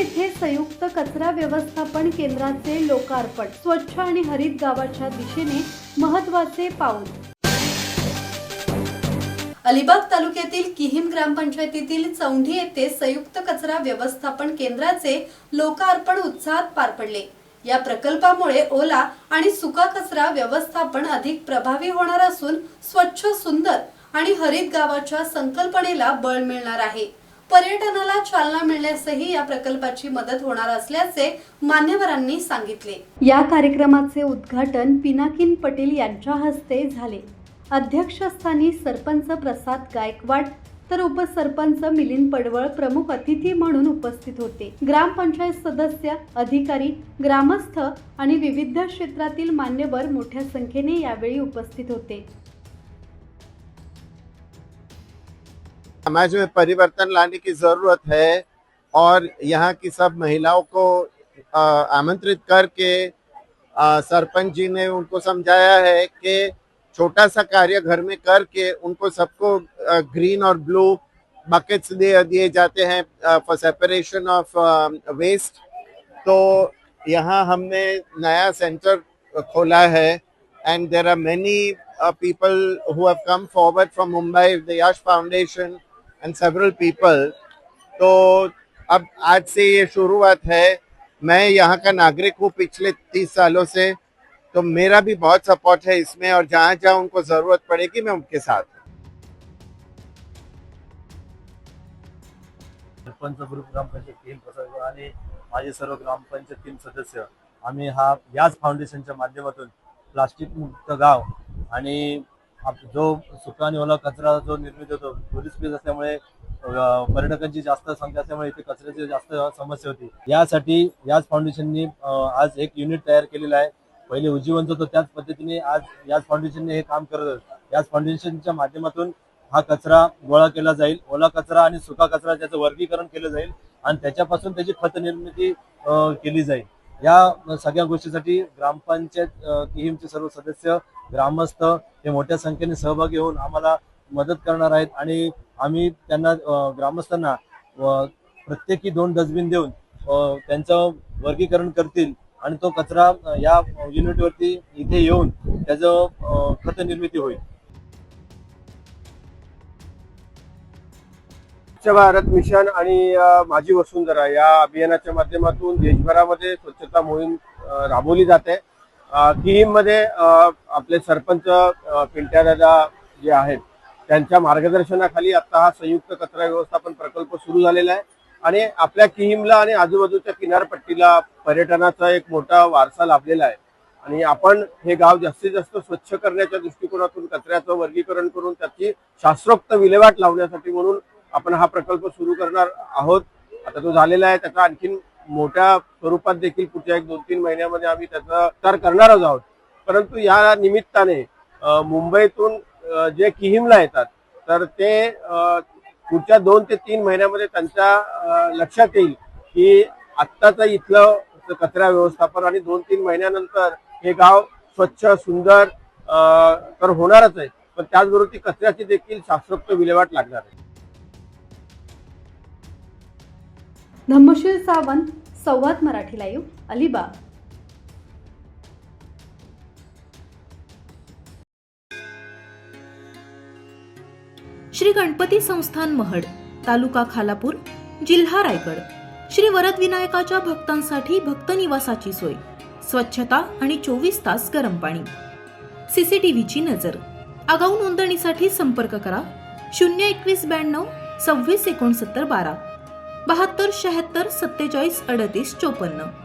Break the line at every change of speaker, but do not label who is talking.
येथे संयुक्त कचरा व्यवस्थापन केंद्राचे लोकार्पण. स्वच्छ आणि हरित गावाच्या दिशेने महत्त्वाचे पाऊल. अलिबाग तालुक्यातील किहिम ग्रामपंचायतीतील चौंढी येथे संयुक्त कचरा व्यवस्थापन केंद्राचे लोकार्पण उत्साहात पार पडले. या प्रकल्पामुळे ओला आणि सुका कचरा व्यवस्थापन अधिक प्रभावी होणार असून स्वच्छ, सुंदर आणि हरित गावाच्या संकल्पनेला बळ मिळणार आहे. पर्यटनाला चालना मिळण्यासही या प्रकल्पाची मदत होणार असल्याचे मान्यवरांनी सांगितले. या कार्यक्रमाचे उद्घाटन पिनाकिन पटेल यांच्या हस्ते झाले. अध्यक्षस्थानी सरपंच प्रसाद गायकवाड तर उपसरपंच मिलिंद पडवळ प्रमुख अतिथी म्हणून उपस्थित होते. ग्रामपंचायत सदस्य, अधिकारी, ग्रामस्थ आणि विविध क्षेत्रातील मान्यवर मोठ्या संख्येने यावेळी उपस्थित होते.
समाज में परिवर्तन लाने की जरूरत है और यहाँ की सब महिलाओं को आमंत्रित करके सरपंच जी ने उनको समझाया है कि छोटा सा कार्य घर में करके उनको सबको ग्रीन और ब्लू बकेट्स दिए जाते हैं फॉर सेपरेशन ऑफ वेस्ट. तो यहाँ हमने नया सेंटर खोला है and there are many people who have come forward from Mumbai, the Yash Foundation and several people. तो अब आज से ये शुरुआत है. मैं यहाँ का नागरिक हूँ पिछले 30 सालों से, तो मेरा भी बहुत सपोर्ट है इसमें और जहाँ जहाँ उनको जरूरत पड़ेगी मैं उनके साथ.
सरपंच ग्रुप ग्रामपंचायत टीम प्रसाद आणि माझे सर्व ग्रामपंचायत टीम सदस्य आम्ही हा याच फाउंडेशनच्या माध्यमातून प्लास्टिक मुक्त गाव आणि जो सुका आणि ओला कचरा जो निर्मित होतो, टुरिस्ट प्लेस असल्यामुळे पर्यटकांची जास्त संख्या असल्यामुळे इथे कचऱ्याची जास्त समस्या होती. यासाठी याच फाउंडेशननी आज एक युनिट तयार केलेलं आहे. पहिले उज्जीवनच होतं त्याच पद्धतीने आज याच फाउंडेशनने हे काम करत आहे. याच फाउंडेशनच्या माध्यमातून हा कचरा गोळा केला जाईल. ओला कचरा आणि सुका कचरा त्याचं वर्गीकरण केलं जाईल आणि त्याच्यापासून त्याची खत निर्मिती केली जाईल. या सगळ्या गोष्टीसाठी ग्रामपंचायत किहिमचे सर्व सदस्य, ग्रामस्थ हे मोठ्या संख्येने सहभागी होऊन आम्हाला मदत करणार आहेत आणि आम्ही त्यांना ग्रामस्थांना प्रत्येकी 2 डस्टबिन देऊन त्यांचं वर्गीकरण करतील आणि तो कचरा या युनिटवरती इथे येऊन त्याचं खत निर्मिती होईल.
स्वच्छ भारत मिशन आणि माझी वसुंधरा या अभियानाच्या माध्यमातून देशभरामध्ये स्वच्छता मोहीम राबवली जाते. किहिममध्ये आपले सरपंच पिंट्यादादा जे आहेत त्यांच्या मार्गदर्शनाखाली आता हा संयुक्त कचरा व्यवस्थापन प्रकल्प सुरू झालेला आहे आणि आपल्या किहिमला आणि आजूबाजूच्या किनारपट्टीला पर्यटनाचा एक मोठा वारसा लाभलेला आहे आणि आपण हे गाव जास्तीत जास्त स्वच्छ करण्याच्या दृष्टिकोनातून कचऱ्याचं वर्गीकरण करून त्याची शास्त्रोक्त विल्हेवाट लावण्यासाठी म्हणून आपण हा प्रकल्प सुरू करणार आहोत. आता तो झालेला आहे. त्याचा आणखीन मोठ्या स्वरूपात देखील पुढच्या 1-2-3 महिन्यामध्ये आम्ही त्याचा विस्तार करणारच आहोत. परंतु या निमित्ताने मुंबईतून जे किहिमला येतात तर ते पुढच्या 2 ते 3 महिन्यामध्ये त्यांच्या लक्षात येईल की आत्ताचं इथलं कचरा व्यवस्थापन आणि 2-3 महिन्यानंतर हे गाव स्वच्छ, सुंदर तर होणारच आहे, पण त्याचबरोबर ती कचऱ्याची देखील शास्त्रोक्त विल्हेवाट लागणार आहे.
धम्मशील सावंत, संवाद मराठी लाईव्ह, अलिबाग.
श्री गणपती संस्थान महड, तालुका खालापूर, जिल्हा रायगड. श्री वरद विनायकाच्या भक्तांसाठी भक्त निवासाची सोय, स्वच्छता आणि 24 तास गरम पाणी, सीसीटीव्हीची नजर. आगाऊ नोंदणीसाठी संपर्क करा 02192 26 69 12 72 76 47 38 54.